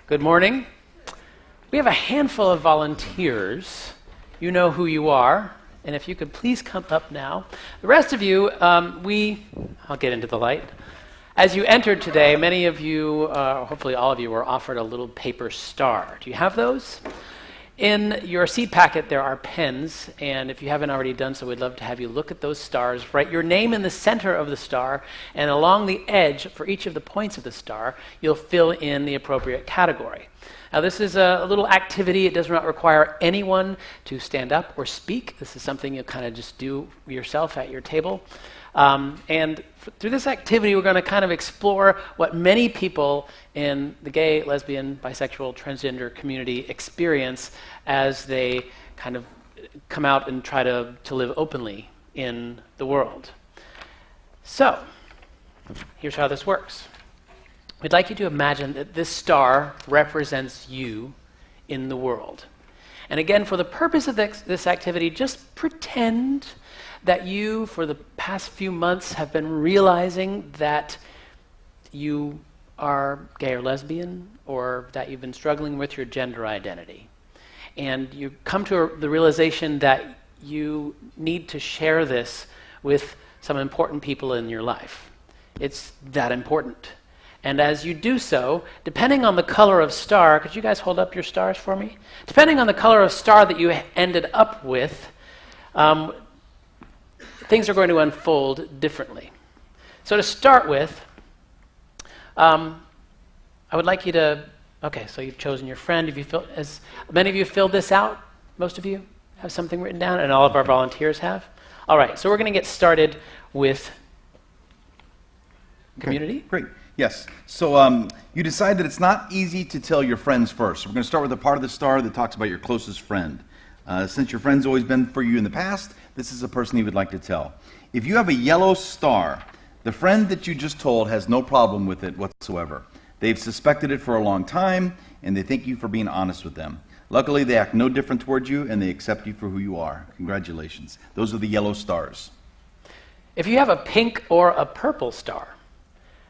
Good morning. We have a handful of volunteers. You know who you are, and if you could please come up now. The rest of you, I'll get into the light. As you entered today, many of you, hopefully all of you, were offered a little paper star. Do you have those? In your seat packet, there are pens, and if you haven't already done so, we'd love to have you look at those stars, write your name in the center of the star, and along the edge for each of the points of the star, you'll fill in the appropriate category. Now, this is a little activity. It does not require anyone to stand up or speak. This is something you kind of just do yourself at your table. Through this activity, we're going to kind of explore what many people in the gay, lesbian, bisexual, transgender community experience as they kind of come out and try to live openly in the world. So, here's how this works. We'd like you to imagine that this star represents you in the world. And again, for the purpose of this activity, just pretend that you, for the past few months, have been realizing that you are gay or lesbian, or that you've been struggling with your gender identity. And you come to the realization that you need to share this with some important people in your life. It's that important. And as you do so, depending on the color of star, could you guys hold up your stars for me? Depending on the color of star that you ended up with, things are going to unfold differently. So to start with, I would like you to, okay, so you've chosen your friend. As many of you filled this out? Most of you have something written down, and all of our volunteers have? All right, so we're going to get started with community. Okay, great. Yes. So you decide that it's not easy to tell your friends first. So we're going to start with the part of the star that talks about your closest friend. Since your friend's always been for you in the past, this is a person you would like to tell. If you have a yellow star, the friend that you just told has no problem with it whatsoever. They've suspected it for a long time, and they thank you for being honest with them. Luckily, they act no different towards you, and they accept you for who you are. Congratulations. Those are the yellow stars. If you have a pink or a purple star,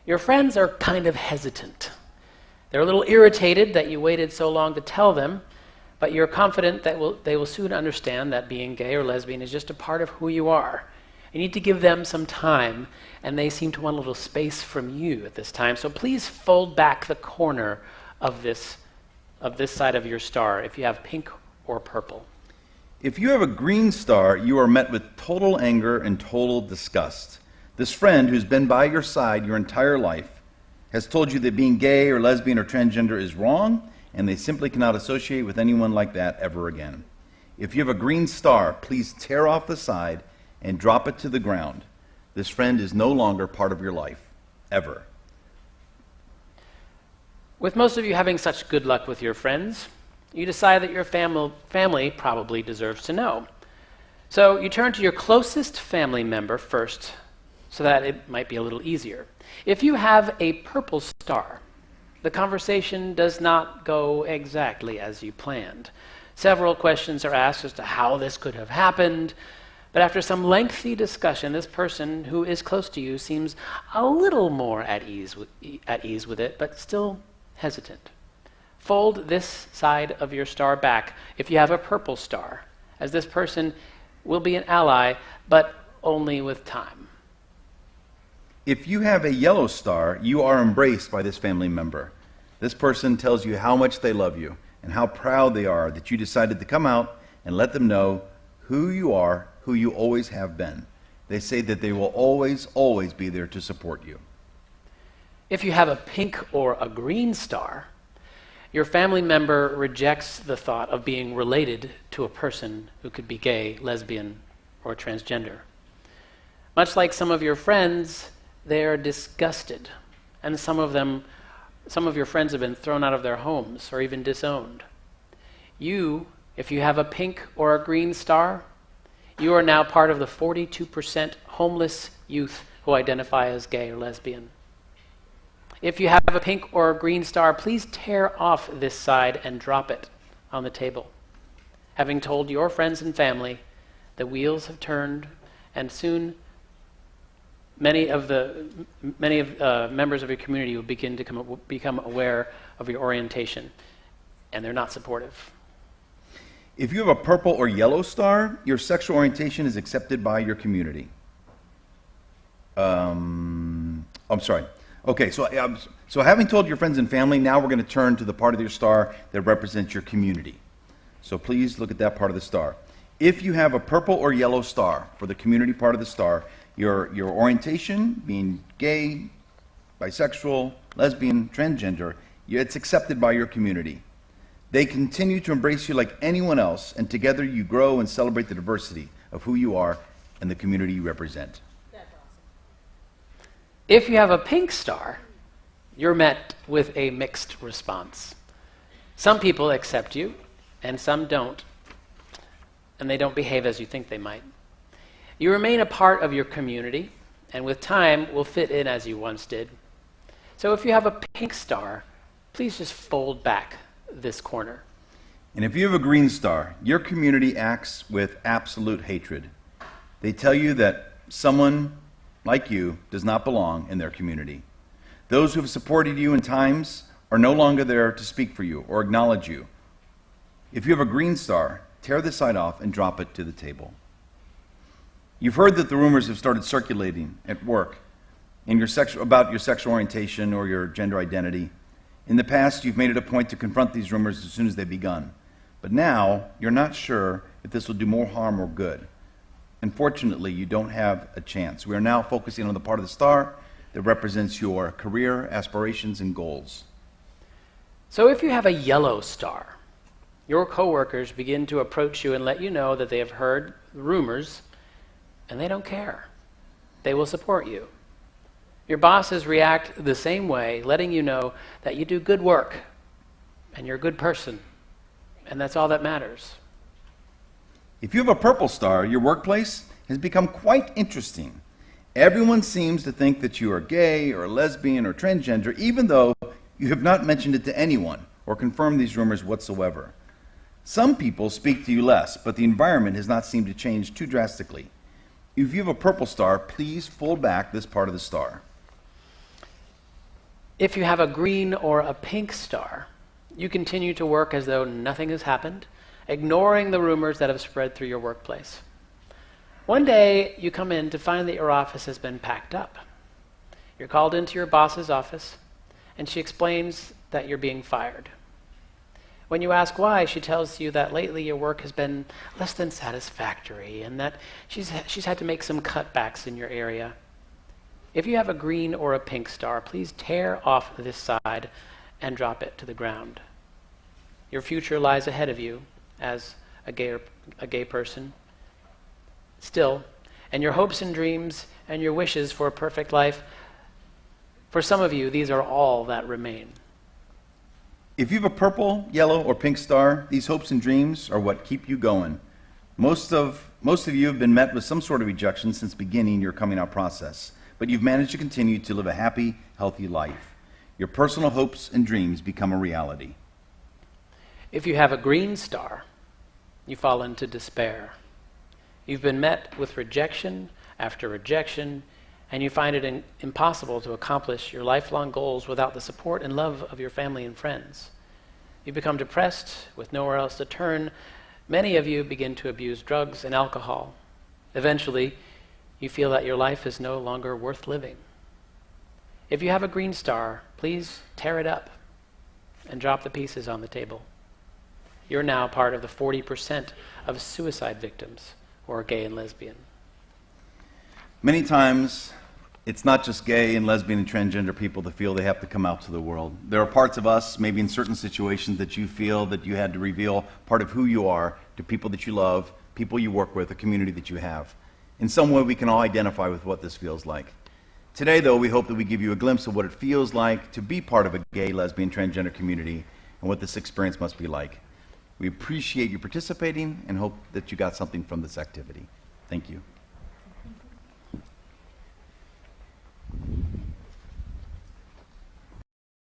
your friends are kind of hesitant. They're a little irritated that you waited so long to tell them, but you're confident that they will soon understand that being gay or lesbian is just a part of who you are. You need to give them some time, and they seem to want a little space from you at this time. So please fold back the corner of this side of your star if you have pink or purple. If you have a green star, you are met with total anger and total disgust. This friend who's been by your side your entire life has told you that being gay or lesbian or transgender is wrong, and they simply cannot associate with anyone like that ever again. If you have a green star, please tear off the side and drop it to the ground. This friend is no longer part of your life, ever. With most of you having such good luck with your friends, you decide that your family probably deserves to know. So you turn to your closest family member first, so that it might be a little easier. If you have a purple star, the conversation does not go exactly as you planned. Several questions are asked as to how this could have happened, but after some lengthy discussion, this person who is close to you seems a little more at ease with it, but still hesitant. Fold this side of your star back if you have a purple star, as this person will be an ally, but only with time. If you have a yellow star, you are embraced by this family member. This person tells you how much they love you and how proud they are that you decided to come out and let them know who you are, who you always have been. They say that they will always, always be there to support you. If you have a pink or a green star, your family member rejects the thought of being related to a person who could be gay, lesbian, or transgender. Much like some of your friends, they are disgusted, and some of your friends have been thrown out of their homes or even disowned. You, if you have a pink or a green star, you are now part of the 42% homeless youth who identify as gay or lesbian. If you have a pink or a green star, please tear off this side and drop it on the table. Having told your friends and family, the wheels have turned, and soon many of members of your community will begin to become aware of your orientation, and they're not supportive. If you have a purple or yellow star, your sexual orientation is accepted by your community. I'm sorry. Okay, so having told your friends and family, now we're going to turn to the part of your star that represents your community. So please look at that part of the star. If you have a purple or yellow star for the community part of the star, your orientation, being gay, bisexual, lesbian, transgender, it's accepted by your community. They continue to embrace you like anyone else, and together you grow and celebrate the diversity of who you are and the community you represent. That's awesome. If you have a pink star, you're met with a mixed response. Some people accept you, and some don't, and they don't behave as you think they might. You remain a part of your community, and with time will fit in as you once did. So if you have a pink star, please just fold back this corner. And if you have a green star, your community acts with absolute hatred. They tell you that someone like you does not belong in their community. Those who have supported you in times are no longer there to speak for you or acknowledge you. If you have a green star, tear the side off and drop it to the table. You've heard that the rumors have started circulating at work about your sexual orientation or your gender identity. In the past, you've made it a point to confront these rumors as soon as they've begun. But now, you're not sure if this will do more harm or good. Unfortunately, you don't have a chance. We are now focusing on the part of the star that represents your career, aspirations, and goals. So if you have a yellow star, your coworkers begin to approach you and let you know that they have heard rumors, and they don't care. They will support you. Your bosses react the same way, letting you know that you do good work and you're a good person, and that's all that matters. If you have a purple star, your workplace has become quite interesting. Everyone seems to think that you are gay or lesbian or transgender, even though you have not mentioned it to anyone or confirmed these rumors whatsoever. Some people speak to you less, but the environment has not seemed to change too drastically. If you have a purple star, please fold back this part of the star. If you have a green or a pink star, you continue to work as though nothing has happened, ignoring the rumors that have spread through your workplace. One day, you come in to find that your office has been packed up. You're called into your boss's office, and she explains that you're being fired. When you ask why, she tells you that lately your work has been less than satisfactory and that she's had to make some cutbacks in your area. If you have a green or a pink star, please tear off this side and drop it to the ground. Your future lies ahead of you as a gay person. Still, and your hopes and dreams and your wishes for a perfect life, for some of you, these are all that remain. If you have a purple, yellow, or pink star, these hopes and dreams are what keep you going. Most of you have been met with some sort of rejection since beginning your coming out process, but you've managed to continue to live a happy, healthy life. Your personal hopes and dreams become a reality. If you have a green star, you fall into despair. You've been met with rejection after rejection, and you find it impossible to accomplish your lifelong goals without the support and love of your family and friends. You become depressed with nowhere else to turn. Many of you begin to abuse drugs and alcohol. Eventually, you feel that your life is no longer worth living. If you have a green star, please tear it up and drop the pieces on the table. You're now part of the 40% of suicide victims who are gay and lesbian. Many times, it's not just gay and lesbian and transgender people that feel they have to come out to the world. There are parts of us, maybe in certain situations, that you feel that you had to reveal part of who you are to people that you love, people you work with, a community that you have. In some way, we can all identify with what this feels like. Today, though, we hope that we give you a glimpse of what it feels like to be part of a gay, lesbian, transgender community and what this experience must be like. We appreciate you participating and hope that you got something from this activity. Thank you.